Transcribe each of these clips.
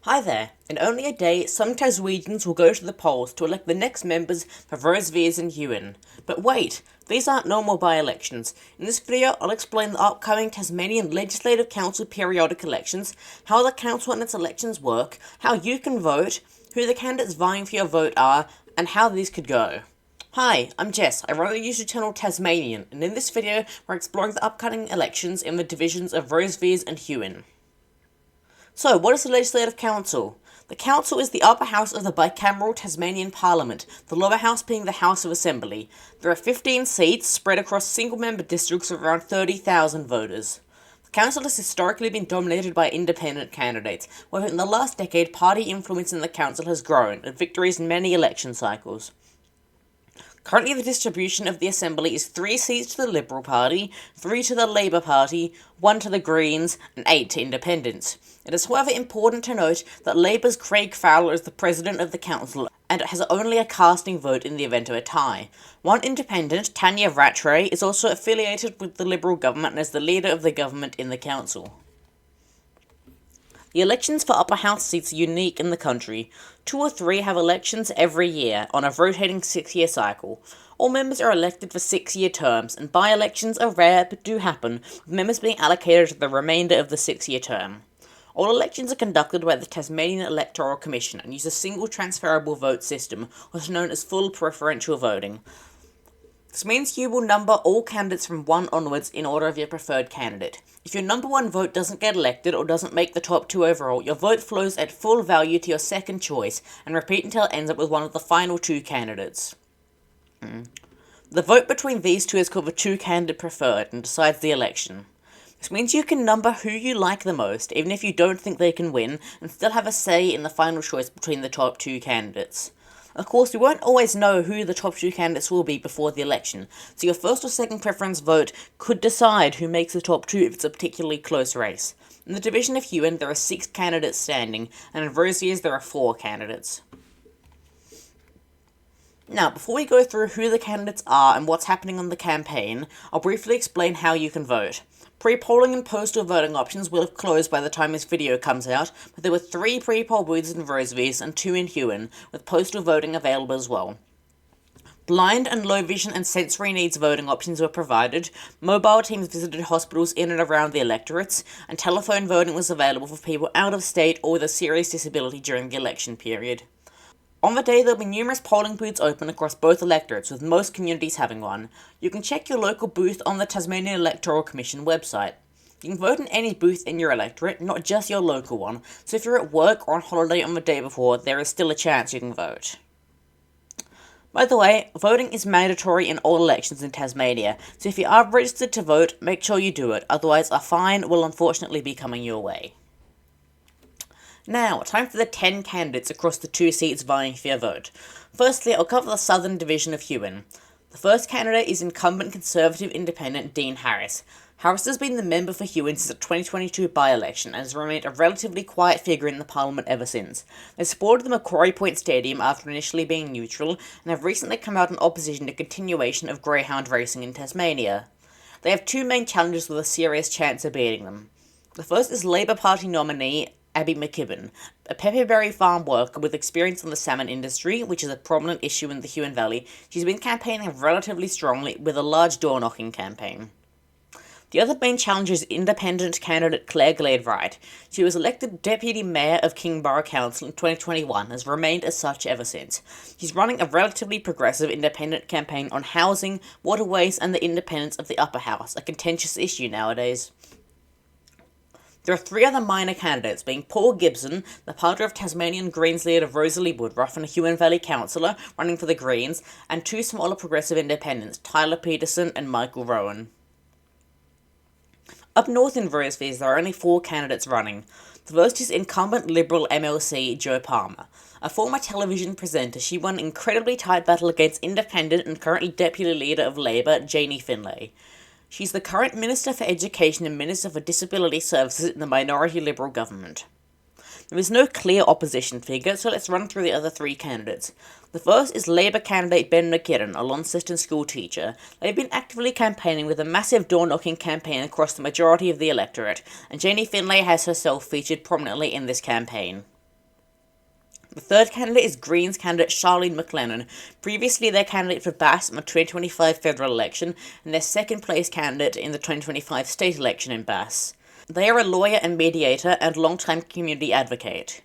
Hi there. In only a day, some Taswegians will go to the polls to elect the next members for Rosevears and Huon. But wait, these aren't normal by-elections. In this video, I'll explain the upcoming Tasmanian Legislative Council periodic elections, how the council and its elections work, how you can vote, who the candidates vying for your vote are, and how these could go. Hi, I'm Jess. I run the YouTube channel Tasmanian, and in this video, we're exploring the upcoming elections in the divisions of Rosevears and Huon. So, what is the Legislative Council? The Council is the upper house of the bicameral Tasmanian Parliament, the lower house being the House of Assembly. There are 15 seats spread across single-member districts of around 30,000 voters. The council has historically been dominated by independent candidates, where in the last decade party influence in the council has grown, and victories in many election cycles. Currently, the distribution of the Assembly is 3 seats to the Liberal Party, 3 to the Labour Party, 1 to the Greens, and 8 to Independents. It is however important to note that Labour's Craig Fowler is the President of the Council and has only a casting vote in the event of a tie. One Independent, Tanya Rattray, is also affiliated with the Liberal government and is the leader of the government in the Council. The elections for upper house seats are unique in the country. 2 or 3 have elections every year on a rotating 6-year cycle. All members are elected for 6-year terms, and by-elections are rare but do happen, with members being allocated to the remainder of the 6-year term. All elections are conducted by the Tasmanian Electoral Commission and use a single transferable vote system, also known as full preferential voting. This means you will number all candidates from 1 onwards in order of your preferred candidate. If your number 1 vote doesn't get elected or doesn't make the top 2 overall, your vote flows at full value to your second choice, and repeat until it ends up with one of the final 2 candidates. The vote between these 2 is called the 2-candidate preferred and decides the election. This means you can number who you like the most, even if you don't think they can win, and still have a say in the final choice between the top 2 candidates. Of course, we won't always know who the top 2 candidates will be before the election, so your first or second preference vote could decide who makes the top 2 if it's a particularly close race. In the division of Huon, there are 6 candidates standing, and in Rosevears there are 4 candidates. Now, before we go through who the candidates are and what's happening on the campaign, I'll briefly explain how you can vote. Pre-polling and postal voting options will have closed by the time this video comes out, but there were 3 pre-poll booths in Rosevears and 2 in Huon, with postal voting available as well. Blind and low vision and sensory needs voting options were provided, mobile teams visited hospitals in and around the electorates, and telephone voting was available for people out of state or with a serious disability during the election period. On the day, there will be numerous polling booths open across both electorates, with most communities having one. You can check your local booth on the Tasmanian Electoral Commission website. You can vote in any booth in your electorate, not just your local one, so if you're at work or on holiday on the day before, there is still a chance you can vote. By the way, voting is mandatory in all elections in Tasmania, so if you are registered to vote, make sure you do it, otherwise a fine will unfortunately be coming your way. Now, time for the 10 candidates across the 2 seats vying for your vote. Firstly, I'll cover the southern division of Huon. The first candidate is incumbent Conservative Independent Dean Harris. Harris has been the member for Huon since the 2022 by-election and has remained a relatively quiet figure in the Parliament ever since. They supported the Macquarie Point Stadium after initially being neutral, and have recently come out in opposition to continuation of greyhound racing in Tasmania. They have 2 main challenges with a serious chance of beating them. The first is Labour Party nominee Abby McKibben, a pepperberry farm worker with experience in the salmon industry, which is a prominent issue in the Huon Valley. She's been campaigning relatively strongly with a large door-knocking campaign. The other main challenger is independent candidate Claire Glade-Wright. She was elected Deputy Mayor of Kingborough Council in 2021 and has remained as such ever since. She's running a relatively progressive independent campaign on housing, waterways, and the independence of the upper house, a contentious issue nowadays. There are 3 other minor candidates, being Paul Gibson, the partner of Tasmanian Greens leader Rosalie Woodruff and a Huon Valley councillor running for the Greens, and 2 smaller progressive independents, Tyler Peterson and Michael Rowan. Up north in Rosevears, there are only 4 candidates running. The first is incumbent Liberal MLC Jo Palmer. A former television presenter, she won an incredibly tight battle against independent and currently deputy leader of Labour, Janie Finlay. She's the current Minister for Education and Minister for Disability Services in the minority Liberal government. There is no clear opposition figure, so let's run through the other 3 candidates. The first is Labour candidate Ben McKinnon, a Launceston school teacher. They've been actively campaigning with a massive door-knocking campaign across the majority of the electorate, and Janie Finlay has herself featured prominently in this campaign. The third candidate is Greens candidate Charlene McLennan, previously their candidate for Bass in the 2025 federal election and their second place candidate in the 2025 state election in Bass. They are a lawyer and mediator and long-time community advocate.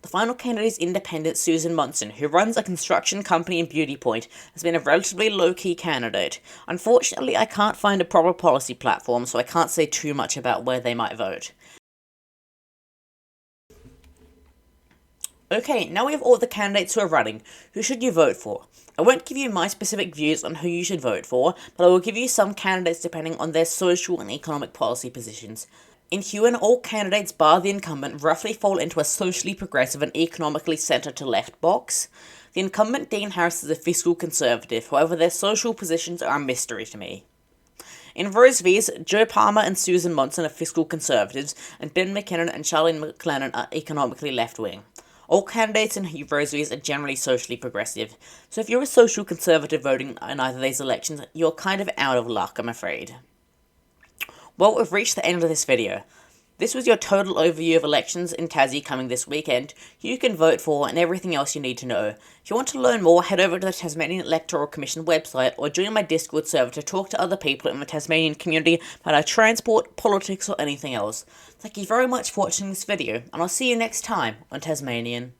The final candidate is independent Susan Munson, who runs a construction company in Beauty Point, has been a relatively low-key candidate. Unfortunately, I can't find a proper policy platform, so I can't say too much about where they might vote. Okay, now we have all the candidates who are running. Who should you vote for? I won't give you my specific views on who you should vote for, but I will give you some candidates depending on their social and economic policy positions. In Huon, all candidates bar the incumbent roughly fall into a socially progressive and economically centre-to-left box. The incumbent Dean Harris is a fiscal conservative, however their social positions are a mystery to me. In Rose V's, Joe Palmer and Susan Munson are fiscal conservatives, and Ben McKinnon and Charlene McLennan are economically left-wing. All candidates in Rose V's are generally socially progressive, so if you're a social conservative voting in either of these elections, you're kind of out of luck, I'm afraid. Well, we've reached the end of this video. This was your total overview of elections in Tassie coming this weekend, who you can vote for, and everything else you need to know. If you want to learn more, head over to the Tasmanian Electoral Commission website or join my Discord server to talk to other people in the Tasmanian community about our transport, politics, or anything else. Thank you very much for watching this video, and I'll see you next time on Tasmanian.